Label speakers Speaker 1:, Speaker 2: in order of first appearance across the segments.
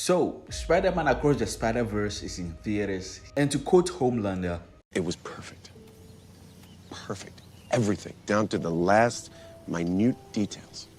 Speaker 1: So, Spider-Man Across the Spider-Verse is in theaters, and to quote Homelander,
Speaker 2: it was perfect. Perfect. Everything, down to the last minute details.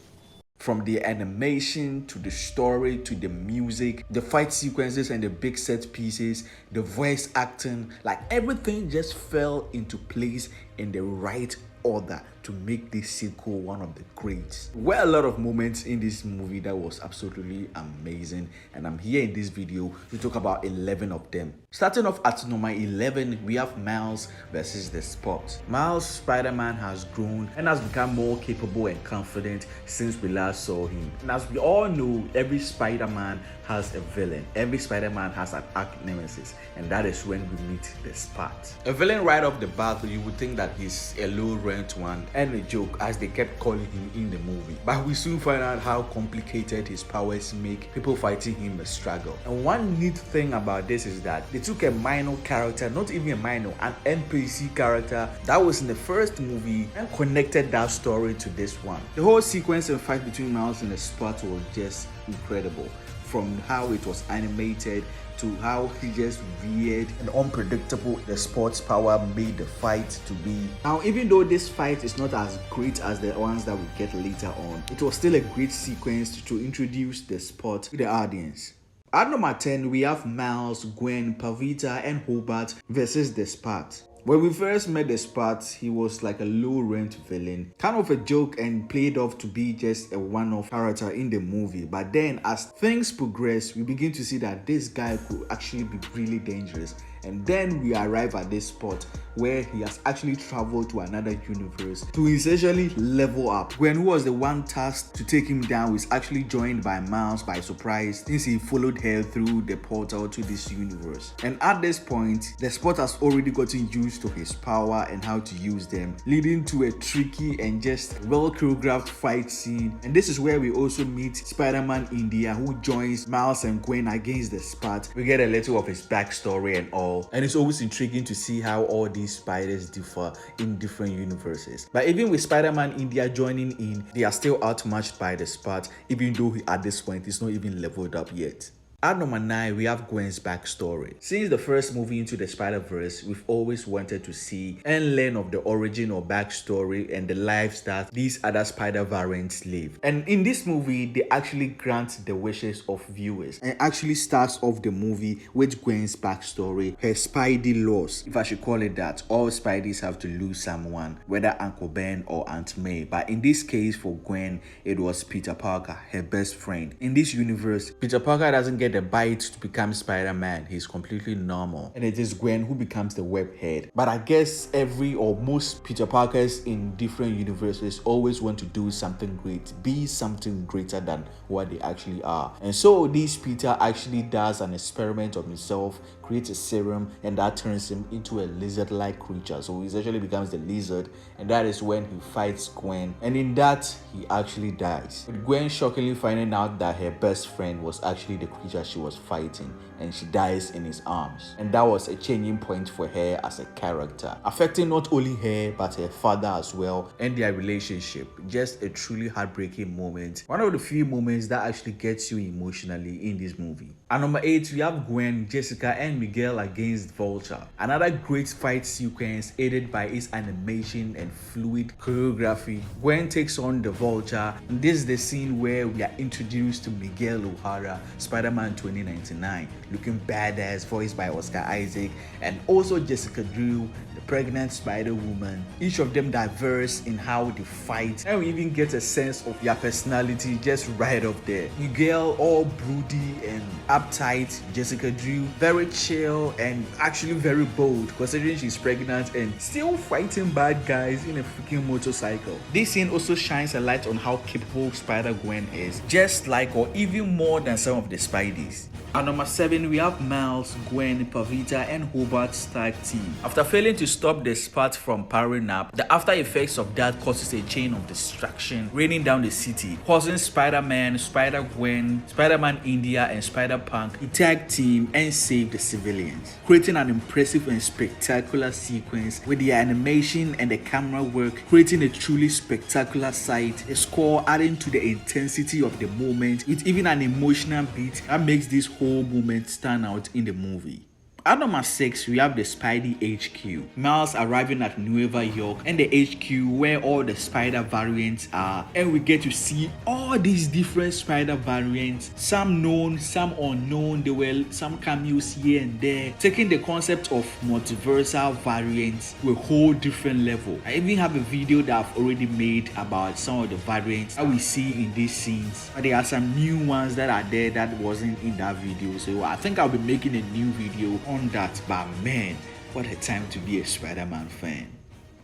Speaker 1: From the animation to the story to the music, the fight sequences and the big set pieces, the voice acting, like everything just fell into place in the right order to make this sequel one of the greats. There were a lot of moments in this movie that was absolutely amazing, and I'm here in this video to talk about 11 of them. Starting off at number 11, we have Miles versus the Spot. Miles Spider-Man has grown and has become more capable and confident since we last saw him. And as we all know, every Spider-Man has a villain. Every Spider-Man has an arch nemesis, and that is when we meet the Spot. A villain right off the bat, you would think that he's a low-rent one and a joke, as they kept calling him in the movie. But we soon find out how complicated his powers make people fighting him a struggle. And one neat thing about this is that they took a minor character, not even a minor, an NPC character that was in the first movie, and connected that story to this one. The whole sequence and fight between Miles and the Spot was just incredible. From how it was animated to how he just weird and unpredictable the Spot's power made the fight to be. Now, even though this fight is not as great as the ones that we get later on, it was still a great sequence to introduce the Spot to the audience. At number 10, we have Miles, Gwen, Pavita, and Hobart versus the Spot. When we first met the Spot, he was like a low-rent villain, kind of a joke and played off to be just a one-off character in the movie. But then as things progress, we begin to see that this guy could actually be really dangerous. And then we arrive at this spot where he has actually traveled to another universe to essentially level up. Gwen, who was the one tasked to take him down, was actually joined by Miles by surprise since he followed her through the portal to this universe. And at this point, the Spot has already gotten used to his power and how to use them, leading to a tricky and just well choreographed fight scene. And this is where we also meet Spider-Man India, who joins Miles and Gwen against the Spot. We get a little of his backstory and all. And it's always intriguing to see how all these spiders differ in different universes. But even with Spider-Man India joining in, they are still outmatched by the Spot, even though at this point he's not even leveled up yet. At number 9, we have Gwen's backstory. Since the first movie Into the Spider-Verse, we've always wanted to see and learn of the origin or backstory and the lives that these other spider variants live. And in this movie, they actually grant the wishes of viewers and actually starts off the movie with Gwen's backstory, her Spidey loss, if I should call it that. All Spideys have to lose someone, whether Uncle Ben or Aunt May. But in this case for Gwen, it was Peter Parker, her best friend. In this universe, Peter Parker doesn't get the bite to become Spider-Man. He's completely normal, and it is Gwen who becomes the web head. But I guess every or most Peter Parkers in different universes always want to do something great, be something greater than what they actually are. And so this Peter actually does an experiment of himself, creates a serum, and that turns him into a lizard-like creature. So he essentially becomes the lizard, and that is when he fights Gwen, and in that he actually dies, with Gwen shockingly finding out that her best friend was actually the creature she was fighting, and she dies in his arms. And that was a changing point for her as a character, affecting not only her but her father as well and their relationship. Just a truly heartbreaking moment, one of the few moments that actually gets you emotionally in this movie. At number 8, we have Gwen, Jessica, and Miguel against Vulture. Another great fight sequence aided by its animation and fluid choreography. Gwen takes on the Vulture, and this is the scene where we are introduced to Miguel O'Hara, Spider-Man 2099, looking badass, voiced by Oscar Isaac, and also Jessica Drew, the pregnant Spider-Woman. Each of them diverse in how they fight, and we even get a sense of their personality just right up there. Miguel all broody and uptight, Jessica Drew very chill and actually very bold considering she's pregnant and still fighting bad guys in a freaking motorcycle. This scene also shines a light on how capable Spider-Gwen is, just like or even more than some of the Spideys. At number 7, we have Miles, Gwen, Pavita, and Hobart's tag team. After failing to stop the Spot from powering up, the after effects of that causes a chain of destruction raining down the city, causing Spider-Man, Spider-Gwen, Spider-Man India, and Spider-Punk to tag team and save the civilians, creating an impressive and spectacular sequence with the animation and the camera work, creating a truly spectacular sight, a score adding to the intensity of the moment with even an emotional beat that makes this whole moment stand out in the movie. At number 6, we have the Spidey HQ. Miles arriving at New York and the HQ where all the spider variants are, and we get to see all these different spider variants, some known, some unknown. There were some cameos here and there, taking the concept of multiversal variants to a whole different level. I even have a video that I've already made about some of the variants that we see in these scenes, but there are some new ones that are there that wasn't in that video, so I think I'll be making a new video on that. But man, what a time to be a Spider-Man fan.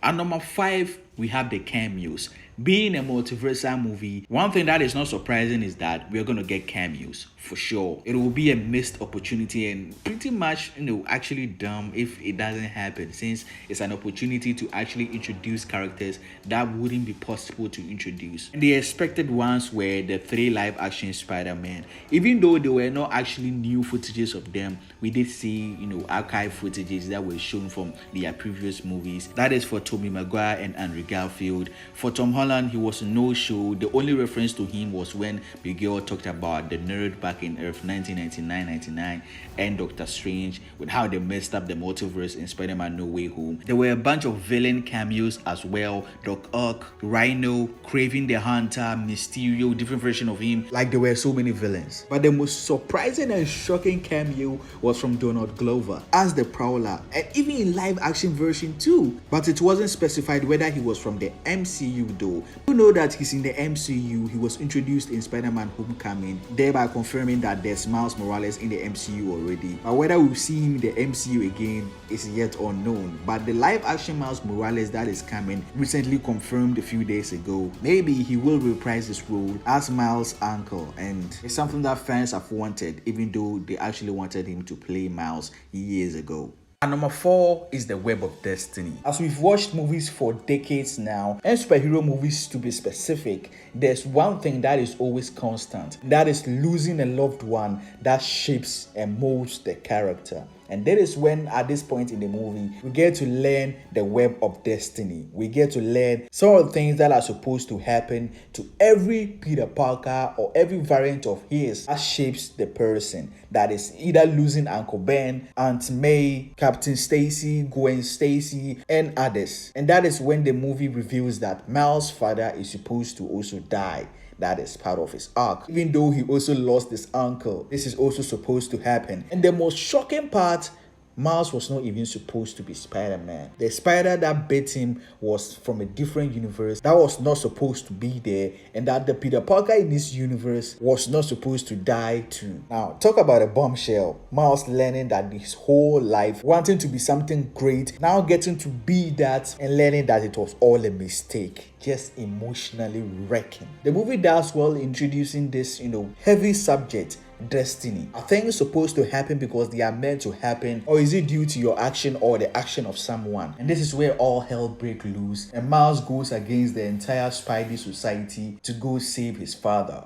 Speaker 1: At number 5, we have the cameos. Being a multiversal movie, one thing that is not surprising is that we're gonna get cameos for sure. It will be a missed opportunity and pretty much, actually dumb if it doesn't happen, since it's an opportunity to actually introduce characters that wouldn't be possible to introduce. And the expected ones were the 3 live action Spider-Man. Even though they were not actually new footages of them, we did see, archive footages that were shown from their previous movies. That is for Tobey Maguire and Andrew Garfield. For Tom Holland, he was no show. The only reference to him was when BAGEL talked about the Nude back in Earth 1999 and Doctor Strange, with how they messed up the multiverse in Spider-Man No Way Home. There were a bunch of villain cameos as well. Doc Ock, Rhino, Kraven the Hunter, Mysterio, different version of him. Like, there were so many villains. But the most surprising and shocking cameo was from Donald Glover as the Prowler, and even in live action version too. But it wasn't specified whether he was from the MCU though. You know that he's in the MCU. He was introduced in Spider-Man Homecoming, thereby confirming that there's Miles Morales in the MCU already. But whether we'll see him in the MCU again is yet unknown. But the live action Miles Morales that is coming, recently confirmed a few days ago, maybe he will reprise his role as Miles' uncle, and it's something that fans have wanted, even though they actually wanted him to play Miles years ago. And number 4 is the Web of Destiny. As we've watched movies for decades now, and superhero movies to be specific, there's one thing that is always constant. That is losing a loved one that shapes and molds the character. And that is when, at this point in the movie, we get to learn the Web of Destiny. We get to learn some of the things that are supposed to happen to every Peter Parker or every variant of his that shapes the person. That is either losing Uncle Ben, Aunt May, Captain Stacy, Gwen Stacy, and others. And that is when the movie reveals that Miles' father is supposed to also die. That is part of his arc. Even though he also lost his uncle, this is also supposed to happen. And the most shocking part, Miles was not even supposed to be Spider-Man. The spider that bit him was from a different universe that was not supposed to be there, and that the Peter Parker in this universe was not supposed to die too. Now, talk about a bombshell. Miles learning that his whole life, wanting to be something great, now getting to be that and learning that it was all a mistake. Just emotionally wrecking. The movie does well introducing this, heavy subject, destiny. Are things supposed to happen because they are meant to happen, or is it due to your action or the action of someone? And this is where all hell breaks loose, and Miles goes against the entire Spidey society to go save his father.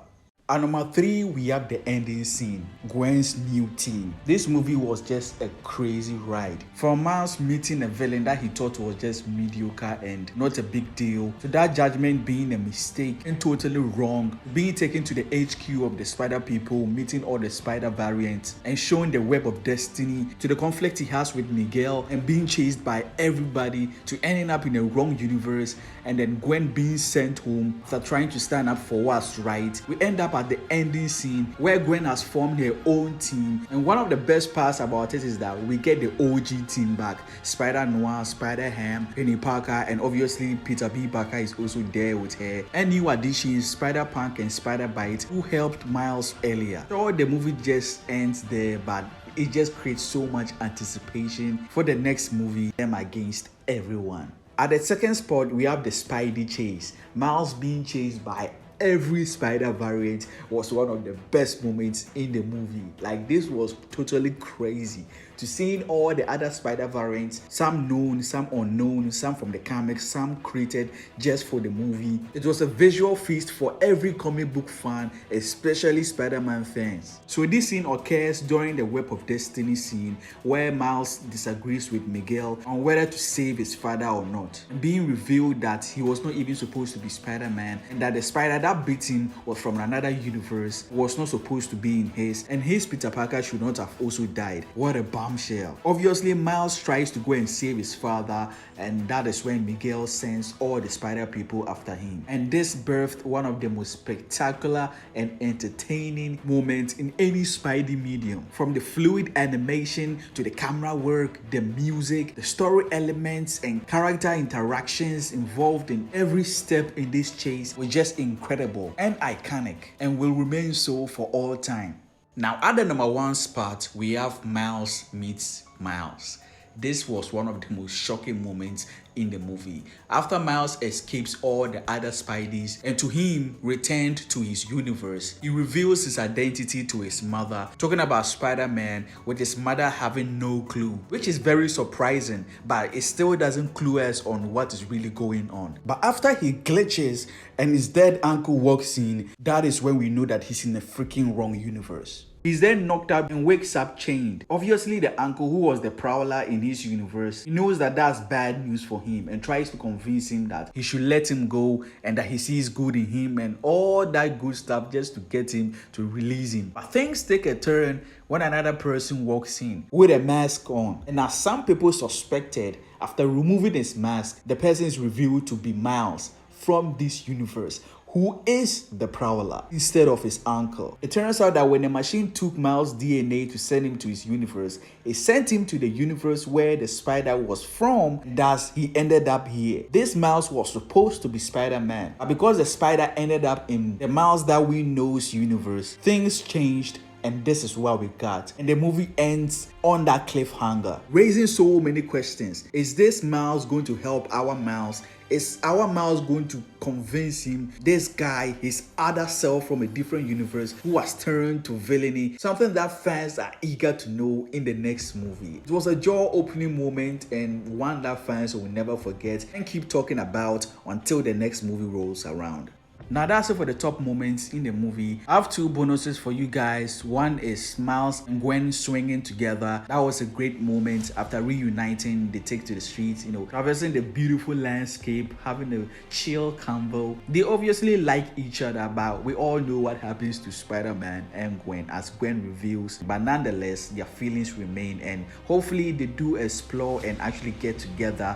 Speaker 1: At number 3, we have the ending scene, Gwen's new team. This movie was just a crazy ride. From Miles meeting a villain that he thought was just mediocre and not a big deal, to that judgment being a mistake and totally wrong, being taken to the HQ of the Spider people, meeting all the Spider variants, and showing the Web of Destiny, to the conflict he has with Miguel and being chased by everybody, to ending up in a wrong universe, and then Gwen being sent home after trying to stand up for what's right. We end up at the ending scene where Gwen has formed her own team, and one of the best parts about it is that we get the OG team back. Spider-Noir, Spider-Ham, Penny Parker, and obviously Peter B. Parker is also there with her, and new additions Spider-Punk and Spider-Bite, who helped Miles earlier. So the movie just ends there, but it just creates so much anticipation for the next movie, them against everyone. At the second spot, we have the Spidey chase. Miles being chased by every spider variant was one of the best moments in the movie. Like, this was totally crazy to seeing all the other spider variants, some known, some unknown, some from the comics, some created just for the movie. It was a visual feast for every comic book fan, especially Spider-Man fans. So this scene occurs during the Web of Destiny scene, where Miles disagrees with Miguel on whether to save his father or not, being revealed that he was not even supposed to be Spider-Man, and that the spider that beating was from another universe, was not supposed to be in his, and his Peter Parker should not have also died. What a bombshell. Obviously, Miles tries to go and save his father, and that is when Miguel sends all the spider people after him. And this birthed one of the most spectacular and entertaining moments in any Spidey medium. From the fluid animation to the camera work, the music, the story elements and character interactions involved in every step in this chase were just incredible and iconic, and will remain so for all time. Now at the number 1 spot, we have Miles meets Miles. This was one of the most shocking moments in the movie. After Miles escapes all the other Spideys and to him returned to his universe, he reveals his identity to his mother, talking about Spider-Man, with his mother having no clue, which is very surprising, but it still doesn't clue us on what is really going on. But after he glitches and his dead uncle walks in, that is when we know that he's in a freaking wrong universe. He's then knocked up and wakes up chained. Obviously, the uncle who was the prowler in his universe, he knows that that's bad news for him and tries to convince him that he should let him go and that he sees good in him and all that good stuff just to get him to release him. But things take a turn when another person walks in with a mask on. And as some people suspected, after removing his mask, the person is revealed to be Miles from this universe, who is the prowler instead of his uncle. It turns out that when the machine took Miles' DNA to send him to his universe, it sent him to the universe where the spider was from, thus he ended up here. This Miles was supposed to be Spider-Man, but because the spider ended up in the Miles that we know's universe, things changed. And this is what we got. And the movie ends on that cliffhanger, raising so many questions. Is this Miles going to help our Miles? Is our Miles going to convince him, this guy, his other self from a different universe who has turned to villainy? Something that fans are eager to know in the next movie. It was a jaw-opening moment and one that fans will never forget and keep talking about until the next movie rolls around. Now that's it for the top moments in the movie. I have 2 bonuses for you guys. One is Miles and Gwen swinging together. That was a great moment after reuniting. They take to the streets, traversing the beautiful landscape, having a chill convo. They obviously like each other, but we all know what happens to Spider-Man and Gwen as Gwen reveals. But nonetheless, their feelings remain, and hopefully they do explore and actually get together,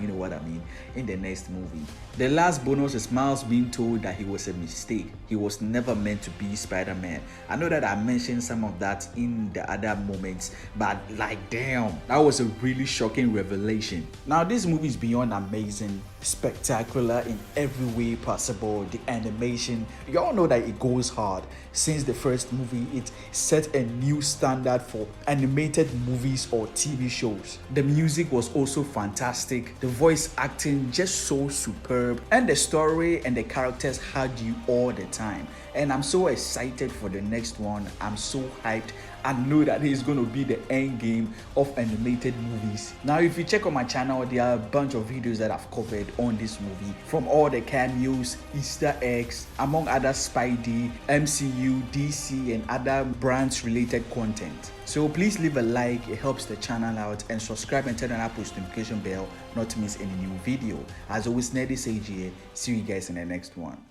Speaker 1: you know what I mean, in the next movie. The last bonus is Miles being told that he was a mistake. He was never meant to be Spider-Man. I know that I mentioned some of that in the other moments, but like damn, that was a really shocking revelation. Now this movie is beyond amazing, spectacular in every way possible. The animation, you all know that it goes hard. Since the first movie, it set a new standard for animated movies or TV shows. The music was also fantastic, the voice acting just so superb, and the story and the characters had you all the time. And I'm so excited for the next one. I'm so hyped. I know that it's going to be the end game of animated movies. Now if you check on my channel, there are a bunch of videos that I've covered on this movie, from all the cameos, Easter eggs, among other Spidey, MCU, DC and other brands related content. So please leave a like, it helps the channel out, and subscribe and turn on that post notification bell not to miss any new video. As always, Nerdy Sage here. See you guys in the next one.